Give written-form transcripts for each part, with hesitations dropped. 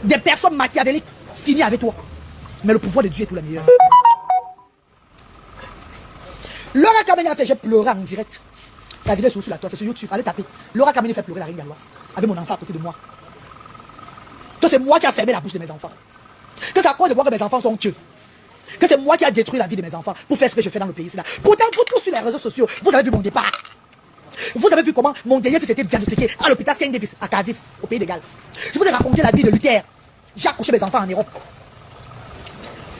Des personnes machiavéliques finissent avec toi. Mais le pouvoir de Dieu est tout le meilleur. Laura Kameni a fait, j'ai pleuré en direct. La vidéo est sur la toile, c'est sur YouTube. Allez taper. Laura Kameni fait pleurer la reine galloise. Avec mon enfant à côté de moi. Que c'est moi qui a fermé la bouche de mes enfants. Que c'est à cause de voir que mes enfants sont tués. Que c'est moi qui a détruit la vie de mes enfants pour faire ce que je fais dans le pays. Pourtant, vous tous sur les réseaux sociaux, vous avez vu mon départ. Vous avez vu comment mon dernier fils était diagnostiqué à l'hôpital Saint Davis à Cardiff, au pays de Galles. Je vous ai raconté la vie de Luther. J'ai accouché mes enfants en Europe.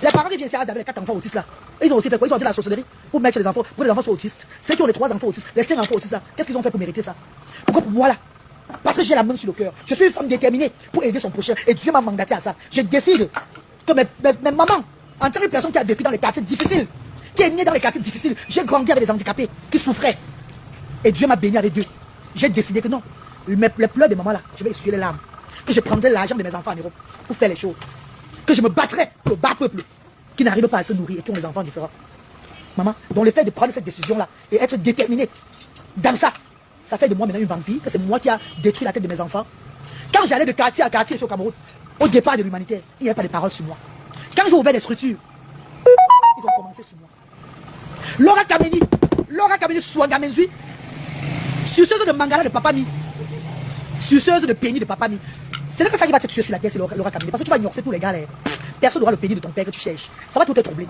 Les parents qui viennent avec les 4 enfants autistes là, ils ont aussi fait quoi? Ils ont dit la sorcellerie pour mettre les enfants, pour que les enfants soient autistes. Ceux qui ont les 3 enfants autistes, les 5 enfants autistes là, qu'est-ce qu'ils ont fait pour mériter ça? Pourquoi pour moi là? Parce que j'ai la main sur le cœur. Je suis une femme déterminée pour aider son prochain. Et Dieu m'a mandaté à ça. Je décide que mes mamans, en tant que personne qui a vécu dans les quartiers difficiles, qui est née dans les quartiers difficiles, j'ai grandi avec des handicapés qui souffraient. Et Dieu m'a béni avec Dieu. J'ai décidé que non, les pleurs des mamans là, je vais essuyer les larmes. Que je prendrai l'argent de mes enfants en Europe pour faire les choses. Que je me battrai pour le bas peuple qui n'arrive pas à se nourrir et qui ont des enfants différents. Maman, donc le fait de prendre cette décision-là et être déterminé dans ça, ça fait de moi maintenant une vampire, que c'est moi qui a détruit la tête de mes enfants. Quand j'allais de quartier à quartier ici au Cameroun, au départ de l'humanitaire, il n'y avait pas de paroles sur moi. Quand j'ai ouvert des structures, ils ont commencé sur moi. Laura Kameni Souagamenzui, suceuse de Mangala de Papa Mi, suceuse de Péni de Papa Mi. C'est là que ça qui va te tuer sur la terre, c'est Laura Kameni. Parce que tu vas ignorer tous les gars là. Personne n'aura le pénis de ton père que tu cherches. Ça va tout te troubler.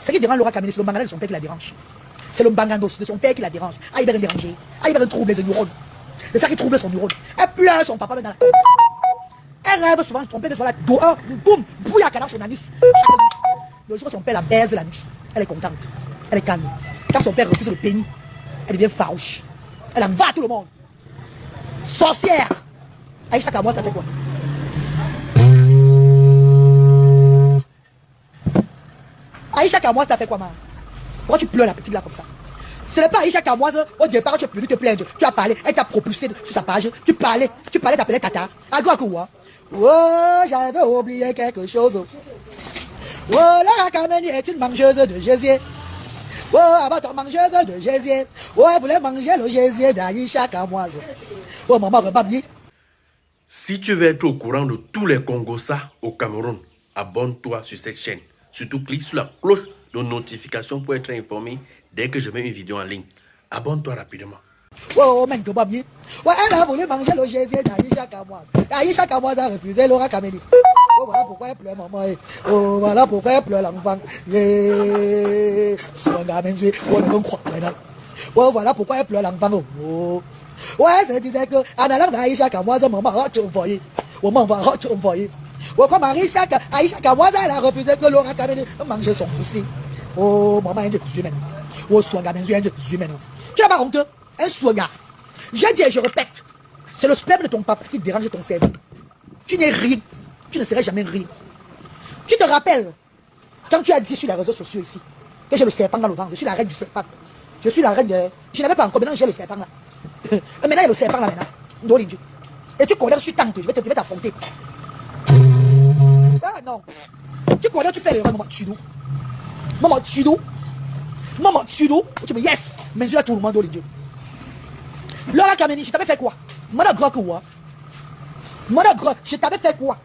Ce qui dérange Laura Kameni, c'est le Mangala de son père qui la dérange. C'est le Mbangandos de son père qui la dérange. Ah, il va déranger. Ah, il va troubler ses neurones. C'est ça qui trouble son neurone. Elle pleure son papa dans la tête. Elle rêve souvent, son père soit là, dehors, boum, bouillard dans son anus. Le jour où son père la baise la nuit, elle est contente. Elle est calme. Quand son père refuse le pénis, elle devient farouche. Elle en va à tout le monde. Sorcière. Aïcha Kamois, ça fait quoi? Aïcha Kamois, ça fait quoi, man? Pourquoi tu pleures la petite là comme ça? Ce n'est pas Aïcha Kamoise, au départ tu es venu te plaindre, tu as parlé, elle t'a propulsé sur sa page, tu parlais, t'appelais Tata. À quoi que ouais? Oh, j'avais oublié quelque chose. Oh, la Kameni est une mangeuse de gésier. Oh, abattre mangeuse de gésier. Oh, elle voulait manger le gésier d'Aïcha Kamoise. Oh, maman, rebabli. Si tu veux être au courant de tous les Congossas au Cameroun, abonne-toi sur cette chaîne. Surtout clique sur la cloche de notification pour être informé dès que je mets une vidéo en ligne. Abonne-toi rapidement. Oh, mais rebabli. Oh, elle a voulu manger le gésier d'Aïcha Kamoise. Aïcha Kamoise a refusé Laura Kameni. Oh, voilà pourquoi elle pleure, maman. Oh, voilà pourquoi elle pleure, l'enfant. Oh, voilà pourquoi elle pleure, l'enfant. Oh. Ouais, ça disait que, en allant vers Aïcha Kamoise, maman, tu envoyé. Oh, maman, tu envoyé. Oh, comme Aïcha Kamoise, elle a refusé que Laura Kameni mange son poussi. Oh, maman, elle est déçue maintenant. Oh, Swanga, elle est déçue maintenant. Tu n'as pas honte? Un Swanga. J'ai dit et je répète, c'est le sperme de ton papa qui dérange ton cerveau. Tu n'es rien. Tu ne serais jamais rien. Tu te rappelles, quand tu as dit sur les réseaux sociaux ici, que j'ai le serpent dans le ventre, je suis la reine du serpent. Je suis la reine de... Je n'avais pas encore, maintenant j'ai le serpent là. Maintenant il y a le serpent là maintenant. Et tu connais, je suis tante, je vais t'affronter. Ah non. Tu connais, tu fais l'erreur, maman Tudou. Maman Tudou. Maman Tudou. Tu me yes. Mais je l'ai tout le monde, Dieu. Laura Kameni, je t'avais fait quoi? Moi, je t'avais fait quoi?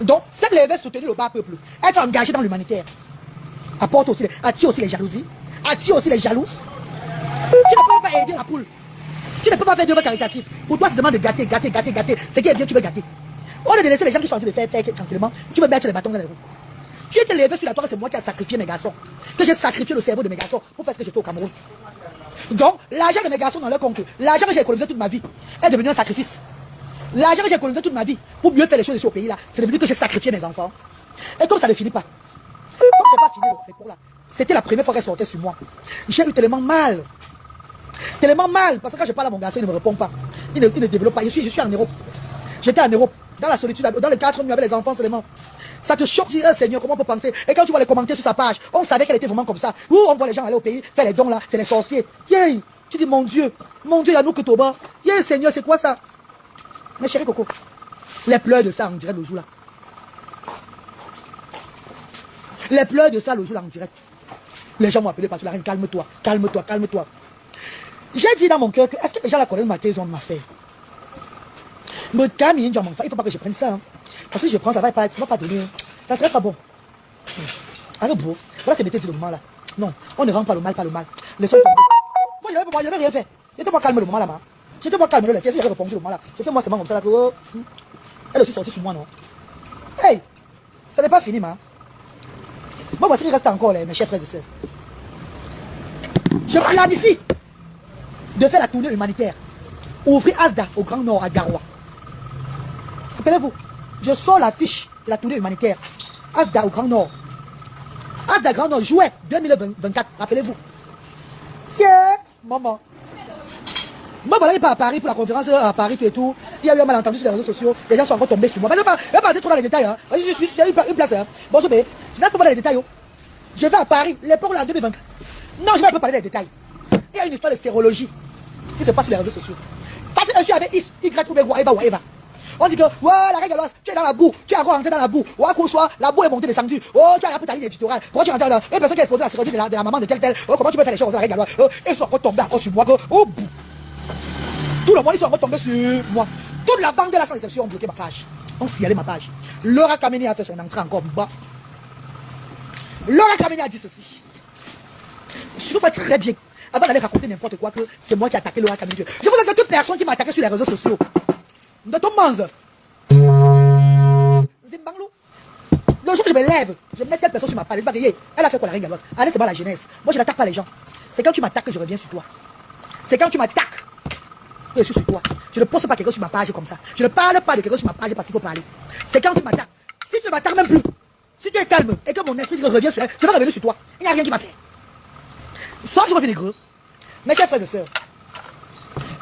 Donc, celle qui avait soutenu le bas peuple, être engagé dans l'humanitaire, attire aussi les jalousies, attire aussi les jalouses. Tu ne peux pas aider la poule. Tu ne peux pas faire d'œuvre caritative. Pour toi, c'est seulement de gâter. Ce qui est bien, tu veux gâter. Au lieu de laisser les gens qui sont en train de faire tranquillement, tu veux mettre les bâtons dans les roues. Tu étais levé sur la toile, c'est moi qui ai sacrifié mes garçons. Que j'ai sacrifié le cerveau de mes garçons pour faire ce que j'ai fait au Cameroun. Donc, l'argent de mes garçons dans leur compte, l'argent que j'ai économisé toute ma vie, est devenu un sacrifice. L'argent que j'ai économisé toute ma vie pour mieux faire les choses ici au pays là, c'est devenu que j'ai sacrifié mes enfants. Et comme ça ne finit pas, comme c'est pas fini le cours là, c'était la première fois qu'elle sortait sur moi. J'ai eu tellement mal. Parce que quand je parle à mon garçon, il ne me répond pas. Il ne développe pas. Je suis en Europe. J'étais en Europe, dans la solitude, dans les 4 nuits avec les enfants seulement. Ça te choque, tu dis, Seigneur, comment on peut penser? Et quand tu vois les commentaires sur sa page, on savait qu'elle était vraiment comme ça. Où on voit les gens aller au pays, faire les dons là, c'est les sorciers. Yeah. Tu dis, mon Dieu, il y a nous que Toba. Yeah, Seigneur, c'est quoi ça? Mais chérie Coco, les pleurs de ça en direct le jour là. Les pleurs de ça le jour là en direct. Les gens m'ont appelé partout, la reine, calme-toi. J'ai dit dans mon cœur que est-ce que les gens la connaissent ma thèse, on m'a fait. Me calme, il ne faut pas que je prenne ça. Hein. Parce que si je prends, ça va pas donner. Ça serait pas bon. Arrête, bro. Voilà que mettez le moment là. Non, on ne rend pas le mal, pas le mal. Laissons tomber. Moi, je n'avais rien fait. J'étais moi calme le moment là-bas. J'étais moi calme le fait. Si j'avais répondu le moment là. J'étais moi seulement comme ça là que. Oh, elle aussi sortie sur moi, non? Hey! Ça n'est pas fini, ma. Moi, voici qu'il reste encore, mes chers frères et sœurs. Je planifie de faire la tournée humanitaire. Ouvrir Asda au Grand Nord à Garoua. Rappelez-vous, je sors la fiche de la tournée humanitaire. Asda au Grand Nord. Asda Grand Nord, juillet 2024. Rappelez-vous. Yeah, maman. Moi, voilà, il pas à Paris pour la conférence à Paris, tout et tout. Il y a eu un malentendu sur les réseaux sociaux. Les gens sont encore tombés sur moi. Mais je ne vais pas aller trop dans les détails. Hein. Je suis sur une place. Hein. Bon, je n'ai pas dans les détails. Je vais à Paris, l'époque là, 2024. Non, je ne vais pas parler des détails. Il y a une histoire de sérologie qui se passe sur les réseaux sociaux. Ça, c'est un sujet avec X, Y, ou Whatever. On dit que, ouais, la reine Galoise, tu es dans la boue, tu es encore rentré dans la boue. Ouais, qu'on soit, la boue est montée descendue. Oh, tu as appris ta ligne éditoriale. Pourquoi tu es rentré dans une personne qui a exposé la sérologie de la maman de tel. Oh, comment tu peux faire les choses, la reine Galoise? Ils sont encore tombés encore sur moi. Oh, bout. Tout le monde, ils sont encore tombés sur moi. Toute la bande de la sans exception ont bloqué ma page. On signalé ma page. Laura Kameni a fait son entrée encore bas. Laura Kameni a dit ceci. Je ne sais pas très bien. Avant d'aller raconter n'importe quoi, que c'est moi qui ai attaqué Laura Kameni. Je vous dis que toute personne qui m'a attaqué sur les réseaux sociaux, de ton manze. Zimbanglou. Le jour où je me lève, je mets telle personne sur ma page. Elle a fait quoi la reine Galoise? Allez, c'est moi la jeunesse. Moi, je n'attaque pas les gens. C'est quand tu m'attaques que je reviens sur toi. C'est quand tu m'attaques que je suis sur toi. Je ne poste pas quelqu'un sur ma page comme ça. Je ne parle pas de quelqu'un sur ma page parce qu'il faut parler. C'est quand tu m'attaques. Si tu ne m'attaques même plus, si tu es calme et que mon esprit revient sur elle, je vais revenir sur toi. Il n'y a rien qui m'a fait. Sans que je revienne gros. Mes chers frères et sœurs,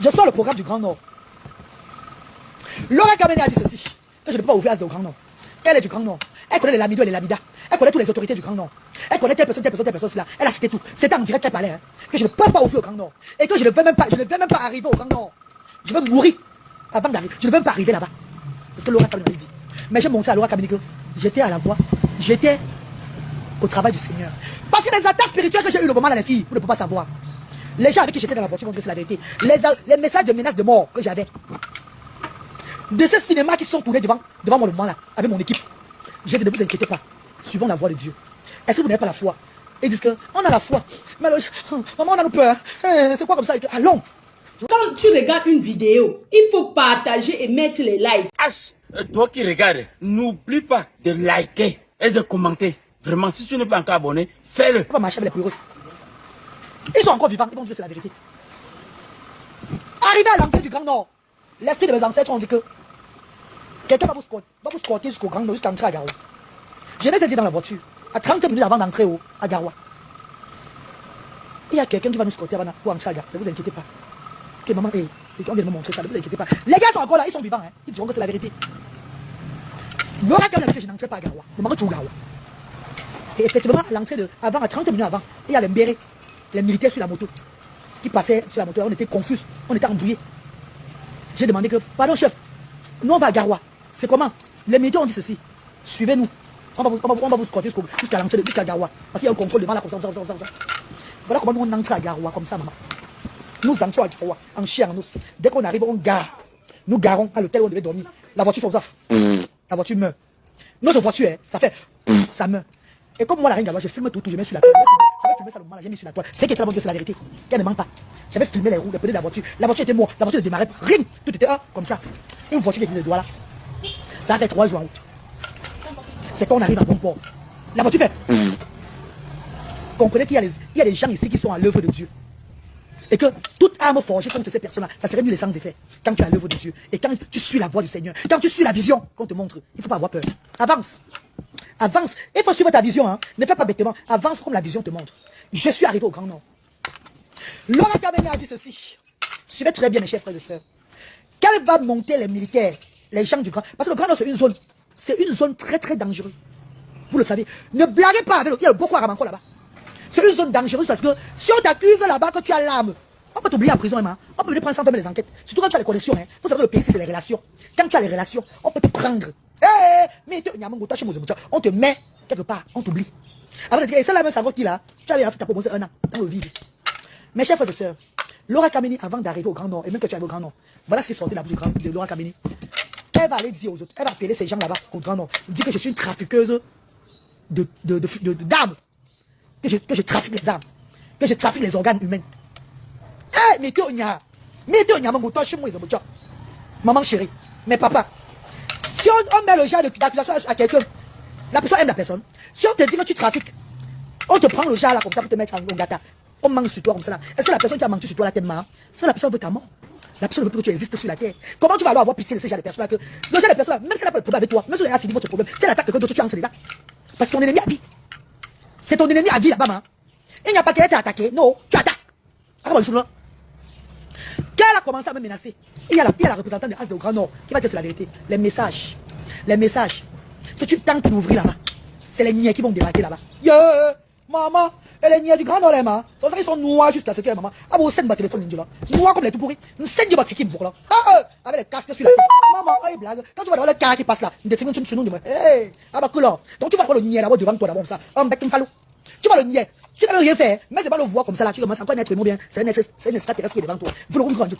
je sors le programme du Grand Nord. Laura Kameni a dit ceci, que je ne peux pas ouvrir Asda au Grand Nord. Elle est du Grand Nord. Elle connaît les Lamido et les Lamida. Elle connaît toutes les autorités du Grand Nord. Elle connaît telle personne, là. Elle a cité tout. C'était en direct qu'elle parlait. Hein, que je ne peux pas ouvrir au Grand Nord. Et que je ne vais même pas arriver au Grand Nord. Je vais mourir avant d'arriver. Je ne veux même pas arriver là-bas. C'est ce que Laura Kameni m'avait dit. Mais j'ai montré à Laura Kameni que j'étais à la voie. J'étais au travail du Seigneur. Parce que les attaques spirituelles que j'ai eues le moment là, les filles, vous ne pouvez pas savoir. Les gens avec qui j'étais dans la voiture vont dire que c'est la vérité. Les messages de menaces de mort que j'avais. De ces cinémas qui sont tournés devant moi le moment là, avec mon équipe. J'ai dit, ne vous inquiétez pas. Suivons la voie de Dieu. Est-ce que vous n'avez pas la foi? Ils disent que on a la foi. Mais maman, on a nos peurs. C'est quoi comme ça? Allons. Quand tu regardes une vidéo, il faut partager et mettre les likes. Toi qui regardes, n'oublie pas de liker et de commenter. Vraiment, si tu n'es pas encore abonné, fais-le. On va pas marcher avec les peureux. Ils sont encore vivants, ils vont dire que c'est la vérité. Arrivé à l'entrée du Grand Nord, l'esprit de mes ancêtres ont dit que quelqu'un va vous squatter jusqu'au Grand Nord, jusqu'à entrer à Garoua. Je l'ai dit dans la voiture, à 30 minutes avant d'entrer à Garoua. Il y a quelqu'un qui va nous squatter pour entrer à Garoua, ne vous inquiétez pas. Ok, maman, on vient de me montrer ça, ne vous inquiétez pas. Les gars sont encore là, ils sont vivants, hein. Ils diront que c'est la vérité. Laura Kameni a dit que je n'entrais pas à Garoua, le moment que tu es au Garoua. Et effectivement, à l'entrée à 30 minutes avant, il y a les mbérés, les militaires sur la moto, qui passaient sur la moto. On était confus, on était embrouillés. J'ai demandé que, pardon chef, nous on va à Garoua. C'est comment? Les militaires ont dit ceci, suivez-nous. On va vous squatter jusqu'à l'entrée, jusqu'à Garoua. Parce qu'il y a un contrôle devant là, comme ça. Voilà comment nous on entre à Garoua, comme ça, maman. Nous entrons à Garoua, en chien, en os. Dès qu'on arrive, on gare. Nous garons à l'hôtel où on devait dormir. La voiture fait ça. La voiture meurt. Notre voiture, ça fait, ça meurt. Et comme moi, la reine Galoise, je filme tout, je mets sur la toile. J'avais filmé ça le moment là, j'ai mis sur la toile. C'est qui était là, c'est la vérité. Qu'elle ne ment pas. J'avais filmé les roues, les pneus de la voiture. La voiture était morte, la voiture ne démarrait pas. Rien, tout était comme ça. Une voiture qui était de doigts là. Ça a fait 3 jours en route. C'est quand on arrive à bon port. La voiture fait. Comprenez qu'il y a des gens ici qui sont à l'œuvre de Dieu. Et que toute arme forgée contre ces personnes-là, ça serait nul et sans effet. Quand tu es à l'œuvre de Dieu et quand tu suis la voie du Seigneur, quand tu suis la vision qu'on te montre, il ne faut pas avoir peur. Avance. Avance. Il faut suivre ta vision. Hein. Ne fais pas bêtement. Avance comme la vision te montre. Je suis arrivé au Grand Nord. Laura Kameni a dit ceci. Suivez très bien mes chers frères et sœurs. Qu'elle va monter les militaires, les gens du Grand Nord. Parce que le Grand Nord, c'est une zone très très dangereuse. Vous le savez. Ne blaguez pas avec il y a le Boko Haram encore là-bas. C'est une zone dangereuse parce que si on t'accuse là-bas que tu as l'arme, on peut t'oublier en prison, hein. On peut venir prendre sans faire les enquêtes. Surtout quand tu as les connexions. Hein. Vous savez, le pays, c'est les relations. Quand tu as les relations, on peut te prendre. Mais on te met quelque part, on t'oublie. Avant de dire, c'est la même savoir qui là, tu avais fait ta promotion 1 an dans le vide. Mes chers frères et sœurs, Laura Kameni, avant d'arriver au Grand Nord, et même que tu arrives au Grand Nord, voilà ce qui est sorti de la bouche de Laura Kameni. elle va aller dire aux autres, elle va appeler ces gens là-bas au Grand Nord, dire que je suis une trafiqueuse d'armes, que je trafique les armes, que je trafique les organes humains. Eh, mais que maman chérie, mais papa, si on met le genre d'accusation à quelqu'un, la personne aime la personne. Si on te dit que tu trafiques, on te prend le genre là comme ça pour te mettre en gata, on mange sur toi comme ça là. Est-ce que la personne qui a menti sur toi là t'aime marre? C'est la personne veut ta mort. La personne veut plus que tu existes sur la terre. Comment tu vas avoir pitié de ce genre de personnes là que le genre de personnes là, même si elle n'a pas de problème avec toi, même si elle a fini votre problème, si elle attaque quelqu'un d'autre, tu entres dedans. Parce que ton ennemi a vie. C'est ton ennemi à vie là-bas, il n'y a pas qu'elle t'a attaqué, non, tu attaques. Quand elle a commencé à me menacer, il y a la représentante de As de Grand Nord qui va dire c'est la vérité. Les messages que tu tentes d'ouvrir là-bas, c'est les niais qui vont débarquer là-bas. Yeah, maman, et les niais du Grand Nord là, maman. Ils sont noirs jusqu'à ce que maman. Ah bon, c'est ma téléphone ninja là. Noirs comme les tout pourris. C'est du batterie qui me pour là. Avec les casques sur la tête. Maman, oh, blague. Quand tu vas voir le cas qui passe là, il te dit sur nous de moi. Hey, ah bah cool. Donc tu vas voir le niais là-bas devant toi d'abord ça. Un bec qui me fallo. Tu vas le nier. Tu n'as rien fait. Mais c'est pas le voir comme ça là. Tu commences encore à être bien. C'est un extraterrestre qui est devant toi. Vous le rencontrez.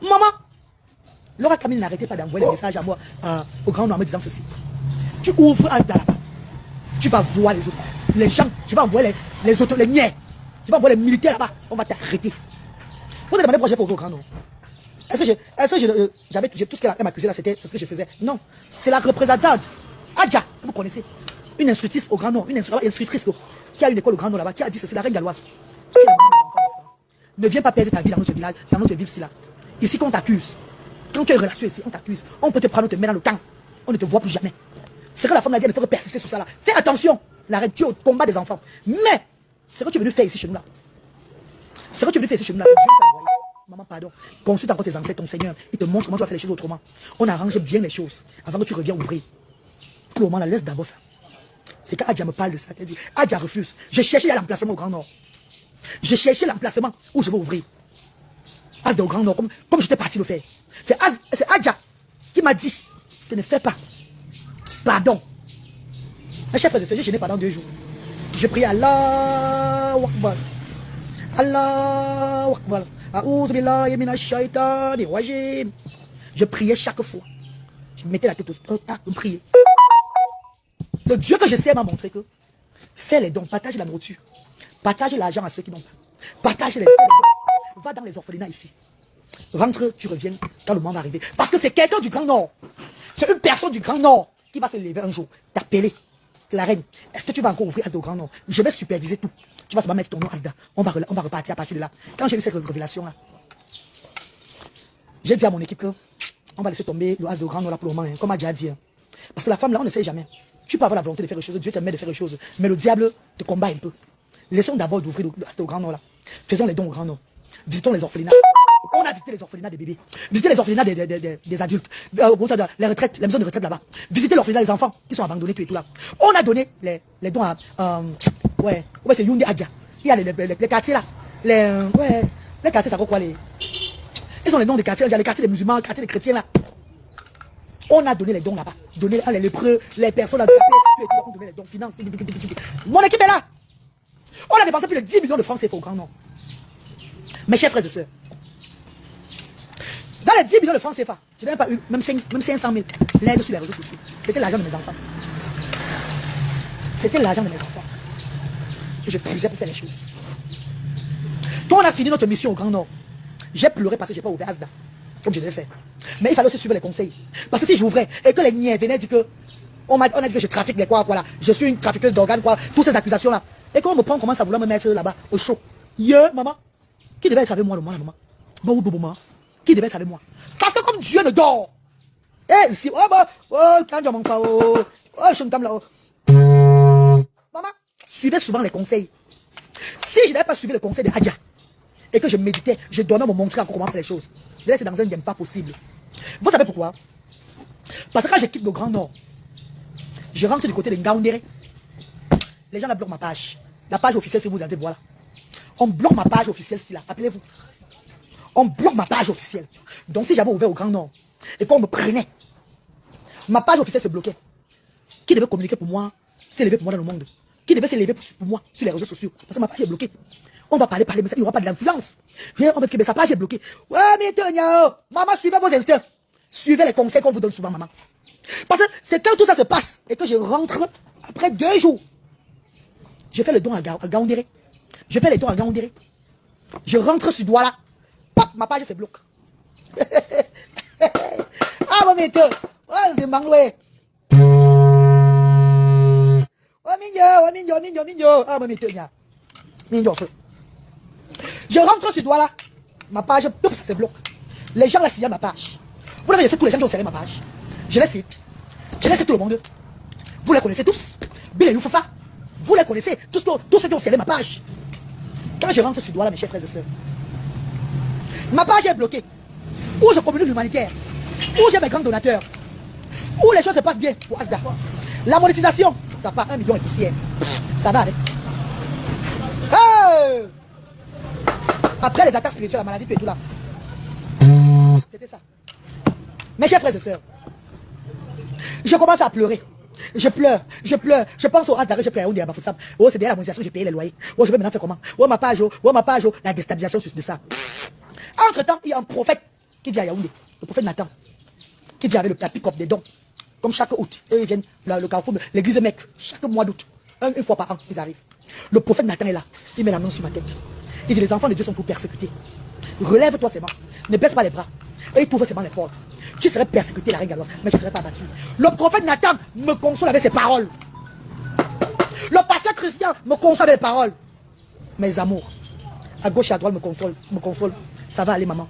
Maman. Laura Camille n'arrêtez pas d'envoyer des messages à moi, au Grand Nord en me disant ceci. Tu ouvres un là-bas. Tu vas voir les autres. Les gens, tu vas envoyer les autres, les niais. Tu vas envoyer les militaires là-bas. On va t'arrêter. Vous demandez pourquoi j'ai pas ouvert au Grand Nord. Est-ce que j'avais tout ce qu'elle m'accusait là, c'était ce que je faisais? Non. C'est la représentante. Adja, que vous connaissez. Une instructrice au Grand Nord, une instructrice qui a une école au Grand Nord là-bas, qui a dit ceci, la reine galloise. Ne viens pas perdre ta vie dans notre village, dans notre ville ici là. Ici qu'on t'accuse. Quand tu as une relation ici, on t'accuse. On peut te prendre, on te met dans le camp. On ne te voit plus jamais. C'est que la femme a dit, il faut persister sur ça là. Fais attention. La reine, tu es au combat des enfants. Mais, ce que tu es venu faire ici chez nous là. Ce que tu es venu faire ici chez nous là, c'est Dieu qui t'a envoyé. Maman, pardon. Consulte encore tes ancêtres, ton Seigneur. Il te montre comment tu vas faire les choses autrement. On arrange bien les choses avant que tu reviennes ouvrir. Pour le moment, la laisse d'abord ça. C'est quand Adja me parle de ça, elle dit, Adja refuse. J'ai cherché l'emplacement au Grand Nord. J'ai cherché l'emplacement où je vais ouvrir. As au Grand Nord, comme j'étais parti le faire. C'est Adja qui m'a dit, je ne fais pas. Pardon. Un chef de ce j'ai gêné pendant 2 jours. Je prie Allah Akbar. Allah Akbar. A'ouz billahi minash shaitani rajim. Je priais chaque fois. Je mettais la tête au tas, je priais. Le Dieu que je sais m'a montré que fais les dons, partage la nourriture, partage l'argent à ceux qui n'ont pas, partage les dons, va dans les orphelinats ici, rentre, tu reviens quand le moment va arriver. Parce que c'est quelqu'un du Grand Nord, c'est une personne du Grand Nord qui va se lever un jour, t'appeler, la reine, est-ce que tu vas encore ouvrir Asda au Grand Nord? Je vais superviser tout, tu vas seulement mettre ton nom Asda, on va repartir à partir de là. Quand j'ai eu cette révélation là, j'ai dit à mon équipe que on va laisser tomber le Asda au Grand Nord là pour le moment, hein, comme a déjà dit. Hein. Parce que la femme là, on ne sait jamais. Tu peux avoir la volonté de faire les choses, Dieu te met de faire les choses, mais le diable te combat un peu. Laissons d'abord d'ouvrir au Grand Nord là. Faisons les dons au Grand Nord. Visitons les orphelinats. On a visité les orphelinats des bébés. Visiter les orphelinats des adultes. Les retraites, les maisons de retraite là-bas. Visiter l'orphelinat des enfants qui sont abandonnés tout et tout là. On a donné les dons à c'est Youndé Adja. Il y a les quartiers là. Les quartiers ça quoi les. Ils sont les noms des quartiers, il y a les quartiers des musulmans, les quartiers des chrétiens là. On a donné les dons là-bas. Donné les lépreux, les personnes handicapées, on a donné les dons, finances. Mon équipe est là. On a dépensé plus de 10 millions de francs CFA au Grand Nord. Mes chers frères et sœurs. Dans les 10 millions de francs CFA, je n'ai même pas eu même 500 000 l'aide sur les réseaux sociaux. C'était l'argent de mes enfants. C'était l'argent de mes enfants. Que je puisais pour faire les choses. Quand on a fini notre mission au Grand Nord, j'ai pleuré parce que je n'ai pas ouvert Asda. Comme je l'ai fait. Mais il fallait aussi suivre les conseils. Parce que si j'ouvrais et que les niais venaient dire que on a dit que je trafique des quoi là, je suis une trafiqueuse d'organes quoi, toutes ces accusations là. Et quand on me prend, on commence à vouloir me mettre là-bas au chaud. Maman, qui devait être avec moi le moment là, maman? Qui devait être avec moi? Parce que comme Dieu ne dort. Ici, quand je m'en fais, je suis là. Maman, suivez souvent les conseils. Si je n'avais pas suivi le conseil de Adja et que je méditais, je dormais me montrer encore comment faire les choses. Je vais être dans un game pas possible. Vous savez pourquoi? Parce que quand je quitte le Grand Nord, je rentre du côté de Ngaoundéré. Les gens la bloquent ma page. La page officielle, si vous allez voilà. On bloque ma page officielle ici là. Appelez-vous. On bloque ma page officielle. Donc si j'avais ouvert au Grand Nord et qu'on me prenait, ma page officielle se bloquait. Qui devait communiquer pour moi, s'élever pour moi dans le monde? Qui devait s'élever pour moi sur les réseaux sociaux? Parce que ma page est bloquée. On va parler, mais il n'y aura pas de l'influence. On va dire que sa page est bloquée. Ouais, mais maman, suivez vos instincts. Suivez les conseils qu'on vous donne souvent, maman. Parce que c'est quand tout ça se passe et que je rentre après 2 jours. Je fais le don à Gaoundéré. Je fais les dons à Gaoundéré. Je rentre sur Douala. Pop, ma page se bloque. Ah, mon météo. Oh, c'est mangoué. Oh, mignon. Ah, mon météo, mignon, feu. Je rentre sur Douala. Ma page, ça se bloque. Les gens là signalent ma page. Vous l'avez laissé tous les gens qui ont serré ma page. Je les cite. Je laisse tout le monde. Vous les connaissez tous. Billy Youfafa. Vous les connaissez. Tous ceux qui ont scellé ma page. Quand je rentre sur Douala, mes chers frères et sœurs, ma page est bloquée. Où je communique l'humanitaire. Où j'ai mes grands donateurs. Où les choses se passent bien pour Asda. La monétisation, ça part 1 million et poussière. Ça va avec. Hey! Après les attaques spirituelles, la maladie, tout et tout là. C'était ça. Mes chers frères et sœurs, je commence à pleurer. Je pleure. Je pense au Asda, je pleure. Oh, c'est bien la monétisation, j'ai payé les loyers. Oh, je vais maintenant faire comment? Oh, ma page, la déstabilisation de ça. Entre-temps, il y a un prophète qui dit à Yaoundé, le prophète Nathan, qui dit avec la pick-up des dons. Comme chaque août, eux ils viennent, le carrefour, l'église mec, chaque mois d'août, une fois par an, ils arrivent. Le prophète Nathan est là, il met la main sur ma tête. Il dit, les enfants de Dieu sont pour persécuter. Relève-toi ses mains, ne baisse pas les bras. Et il t'ouvre ses mains les portes. Tu serais persécuté, la reine Galoise, mais tu ne serais pas battu. Le prophète Nathan me console avec ses paroles. Le pasteur Christian me console avec les paroles. Mes amours, à gauche et à droite me console. Ça va aller, maman.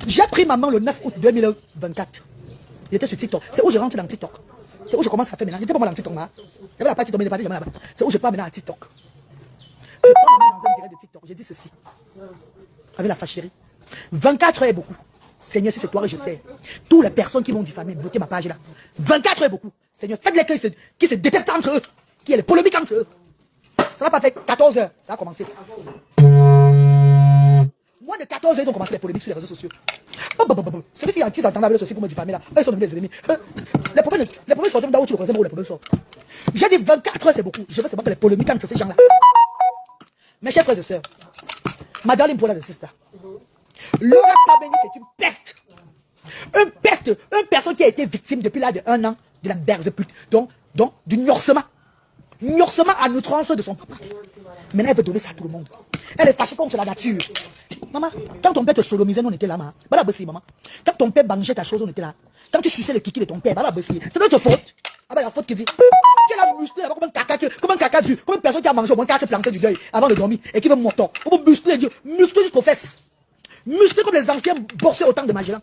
J'ai pris maman le 9 août 2024. J'étais sur TikTok. C'est où je rentre dans TikTok. C'est où je commence à faire maintenant. J'étais pas mal dans TikTok, là. J'avais la partie tombée, jamais là-bas. C'est où je pars maintenant à TikTok. Je prends maman dans un direct de TikTok. J'ai dit ceci. Avec la fâcherie. 24 heures est beaucoup. Seigneur, si c'est toi, je sais. Toutes les personnes qui m'ont diffamé, bloqué ma page là. 24 heures est beaucoup. Seigneur, faites-les qui se détestent entre eux. Qui y a les polémiques entre eux. Ça n'a pas fait 14 heures. Ça a commencé. Moins de 14 heures, ils ont commencé les polémiques sur les réseaux sociaux. Celui qui s'entendait avec ceci pour me diffamer là, eux, ils sont devenus des ennemis. Les problèmes sont là où tu le connaissais, où les problèmes sont. J'ai dit 24 heures, c'est beaucoup. Je veux savoir que les polémiques entre ces gens-là. Mes chers frères et sœurs, ma darling brother and sister, Laura Kabeni est une peste. Une peste. Une personne qui a été victime depuis l'âge de 1 an de la berze pute. Donc, du gnorsement. Gnorsement à l'outrance de son papa. Maintenant, elle veut donner ça à tout le monde. Elle est fâchée contre la nature. Maman, quand ton père te sodomisait, on était là, maman. Maman. Quand ton père bangeait ta chose, on était là. Quand tu suçais le kiki de ton père, c'est notre faute. Ah ben, la faute qui dit. Tu es là musclé là-bas comme un caca dur. Comme une personne qui a mangé au moins 4 plantés du deuil avant de dormir et qui veut morton. Comme musclé, Dieu. Musclé jusqu'aux fesses. Musclé comme les anciens borsés au temps de Magellan.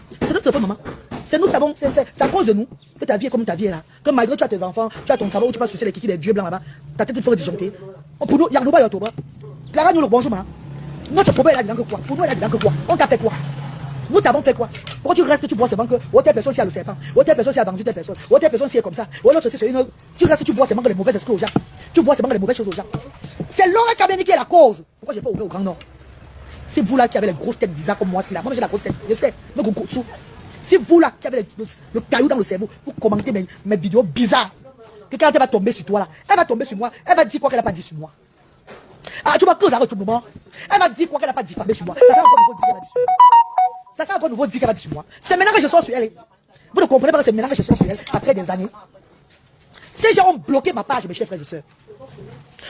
C'est notre faute, maman. C'est nous qui avons. C'est à cause de nous que ta vie est comme ta vie est là. Comme malgré tu as tes enfants, tu as ton travail où tu vas sucer les kikis des dieux blancs là-bas. Ta tête il faut disjoncter. Pour nous, il y a un Toba. Clara, nous le bonjour, maman. Notre problème est là dedans que quoi? Pour nous, elle est là dedans que quoi? On t'a fait quoi? Nous t'avons fait quoi? Pourquoi tu restes, tu bois seulement que oh, telle personne s'y a le serpent, oh, telle personne s'y a vendu telle personne, oh, telle personne s'y est comme ça, oh, l'autre c'est une. Tu restes, tu bois seulement les mauvais esprits aux gens. Tu bois seulement les mauvaises choses aux gens. C'est Laura Kabeni qui est la cause. Pourquoi j'ai pas ouvert au Grand Nord? C'est vous là qui avez les grosses têtes bizarres comme moi, c'est là. Moi j'ai la grosse tête, je sais. Si vous là qui avez le caillou dans le cerveau, vous commentez mes vidéos bizarres. Que quand elle va tomber sur toi là, elle va tomber sur moi, elle va dire quoi qu'elle n'a pas dit sur moi. Ah, tu vois que là, tout le moment, elle va dire quoi qu'elle n'a pas diffamé sur moi. Ça sert encore nouveau dire qu'elle a dit sur moi. Ça sert encore nouveau dire qu'elle a dit sur moi. C'est maintenant que je sors sur elle. Vous ne comprenez pas que c'est maintenant que je sors sur elle, après des années. Ces gens ont bloqué ma page, mes chers frères et sœurs.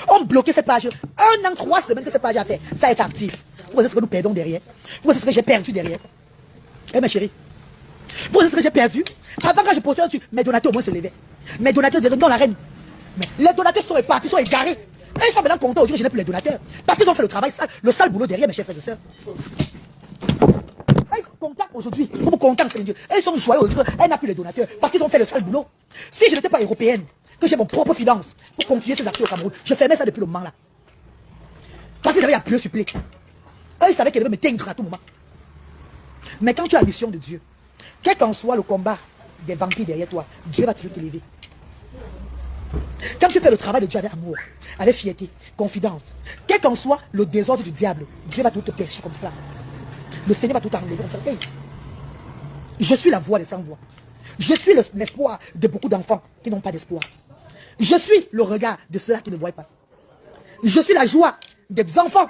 Ont bloqué cette page. 1 an, 3 semaines que cette page a fait. Ça est actif. Vous voyez ce que nous perdons derrière. Vous voyez ce que j'ai perdu derrière. Eh, ma chérie. Vous voyez ce que j'ai perdu. Avant, quand je postais dessus, mes donateurs au moins se levaient. Mes donateurs disaient non, la reine. Mais les donateurs sont éparpillés, ils sont égarés. Et ils sont maintenant contents aujourd'hui que je n'ai plus les donateurs. Parce qu'ils ont fait le travail sale, le sale boulot derrière, mes chers frères et sœurs. Ils sont contents aujourd'hui. Ils sont contents, c'est Dieu. Et ils sont joyeux aujourd'hui qu'elle n'a plus les donateurs. Parce qu'ils ont fait le sale boulot. Si je n'étais pas européenne, que j'ai mon propre finance pour continuer ces actions au Cameroun, je fermais ça depuis le moment là. Parce qu'ils avaient à plus suppléer. Eux, ils savaient qu'elle devait me teindre à tout moment. Mais quand tu as la mission de Dieu, quel qu'en soit le combat des vampires derrière toi, Dieu va toujours te lever. Quand tu fais le travail de Dieu avec amour, avec fierté, confidence, quel qu'en soit le désordre du diable, Dieu va tout te pêcher comme ça. Le Seigneur va tout enlever comme ça. Hey, je suis la voix des sans-voix. Je suis l'espoir de beaucoup d'enfants qui n'ont pas d'espoir. Je suis le regard de ceux-là qui ne voient pas. Je suis la joie des enfants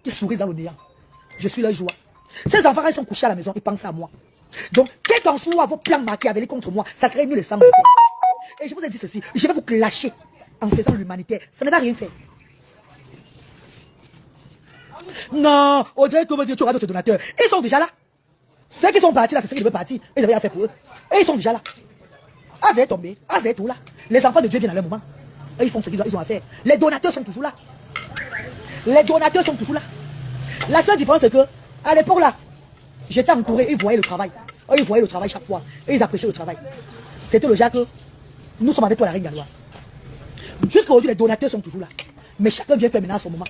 qui sourient dans le néant. Je suis leur joie. Ces enfants, ils sont couchés à la maison, ils pensent à moi. Donc, quel qu'en soit vos plans machiavéliques contre moi, ça serait nul et sans effet. Et je vous ai dit ceci, je vais vous clasher en faisant l'humanitaire. Ça ne va rien faire. Non, on dirait que tu auras d'autres donateurs. Ils sont déjà là. Ceux qui sont partis là, c'est ceux qui devaient partir. Ils avaient à faire pour eux. Et ils sont déjà là. Ah, vous êtes tombé. Ah, vous êtes tout là. Les enfants de Dieu viennent à leur moment. Et ils font ce qu'ils ont à faire. Les donateurs sont toujours là. Les donateurs sont toujours là. La seule différence, c'est que, à l'époque là, j'étais entouré, ils voyaient le travail. Ils voyaient le travail chaque fois. Et ils appréciaient le travail. C'était le genre que nous sommes avec toi, la reine galloise. Jusqu'à aujourd'hui, les donateurs sont toujours là. Mais chacun vient faire maintenant à son moment.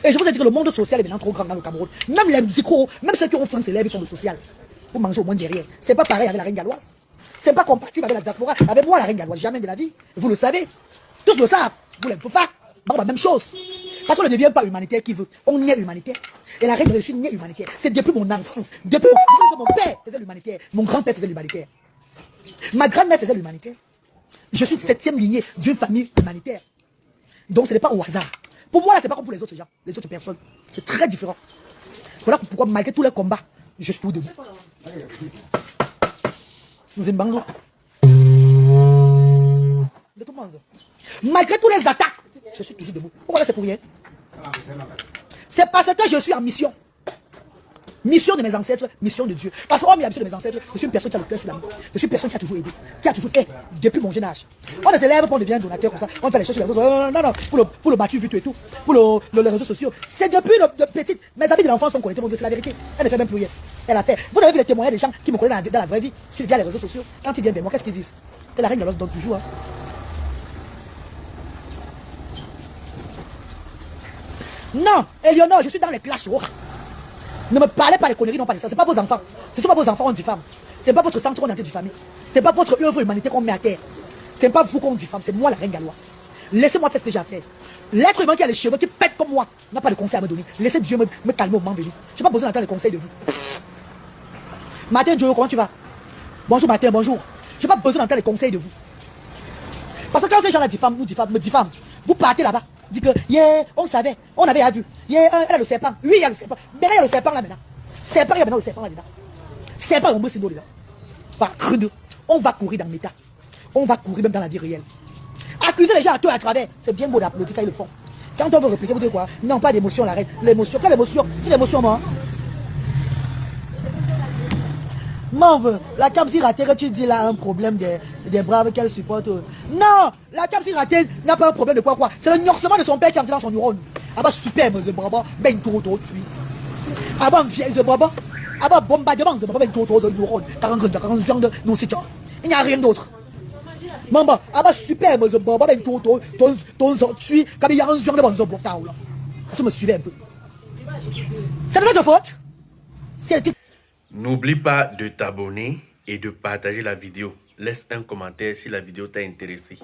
Et je vous ai dit que le monde social est maintenant trop grand dans le Cameroun. Même les micros, même ceux qui ont faim s'élèvent, ils sont le social. Vous mangez au moins derrière. C'est pas pareil avec la reine galloise. C'est pas compatible avec la diaspora. Avec moi, la reine galloise, jamais de la vie. Vous le savez. Tous le savent. Vous l'êtes pas. Bon, même chose. Parce qu'on ne devient pas humanitaire qui veut. On est humanitaire. Et la reine de Chine est humanitaire. C'est depuis mon enfance. Depuis mon père faisait l'humanitaire. Mon grand-père faisait l'humanitaire. Ma grand-mère faisait l'humanitaire. Je suis de 7e lignée d'une famille humanitaire. Donc ce n'est pas au hasard. Pour moi, là, c'est pas comme pour les autres gens, les autres personnes. C'est très différent. Voilà pourquoi, malgré tous les combats, je suis tout debout. Nous aimons. De tout le monde. Malgré tous les attaques, je suis toujours debout. Pourquoi là, c'est pour rien? C'est parce que je suis en mission. Mission de mes ancêtres, mission de Dieu. Parce qu'on la mission de mes ancêtres, je suis une personne qui a le cœur sur la main. Je suis une personne qui a toujours aidé, qui a toujours fait, depuis mon jeune âge. On ne se lève pas, on devient donateur comme ça. On fait les choses sur les réseaux sociaux. Non, pour le battu, vu tout et tout. Pour les réseaux sociaux. C'est depuis de petite. Mes amis de l'enfance sont connectés, c'est la vérité. Elle ne fait même plus rien. Elle a fait. Vous avez vu les témoignages des gens qui me connaissent dans la vraie vie, via les réseaux sociaux. Quand ils viennent vers moi, qu'est-ce qu'ils disent? Que la reine Galloise donne toujours. Hein. Non, Eleonore, je suis dans les clashs. Ne me parlez pas des conneries, non pas de ça. Ce n'est pas vos enfants. Ce ne sont pas vos enfants qu'on diffame. Ce n'est pas votre sang qu'on a été diffamé. Ce n'est pas votre œuvre humanité qu'on met à terre. Ce n'est pas vous qu'on diffame, c'est moi la reine galloise. Laissez-moi faire ce que j'ai à faire. L'être humain qui a les cheveux, qui pète comme moi, n'a pas de conseil à me donner. Laissez Dieu me calmer au moment venu. Je n'ai pas besoin d'entendre les conseils de vous. Martin Joe, comment tu vas? Bonjour Martin, bonjour. Je n'ai pas besoin d'entendre les conseils de vous. Parce que quand ces gens la diffament, me diffament, vous partez là-bas. Dit que, yeah, on savait, on avait vu. Yeah, elle a le serpent. Oui, il y a le serpent. Mais il y a le serpent là maintenant. Serpent, il y a maintenant le serpent là dedans. Serpent, on me signe dedans. On va courir dans l'état. On va courir même dans la vie réelle. Accuser les gens à tout et à travers, c'est bien beau d'applaudir quand ils le font. Quand on veut répliquer, vous dites quoi? Non, pas d'émotion, la reine. L'émotion, quelle émotion? C'est l'émotion, moi. Mauve, la Kamsi ratée que tu dis là a un problème des braves qu'elle supporte. Non, la Kamsi ratée n'a pas un problème de quoi. C'est le gnorcement de son père qui a entré dans son neurone. Ah bah superbe, ce brava, ben tout tu. Ah bah vieille, ce brava. Ah bah bombardement, ce brava, ben tout ce neurone. 40 ans de non c'est il n'y a rien d'autre. Maman, ah bah superbe, ce brava, ben tout ton tu, comme il y a un genre de bon portable là. Ça me suivait un peu. C'est de notre faute. C'est le N'oublie pas de t'abonner et de partager la vidéo. Laisse un commentaire si la vidéo t'a intéressé.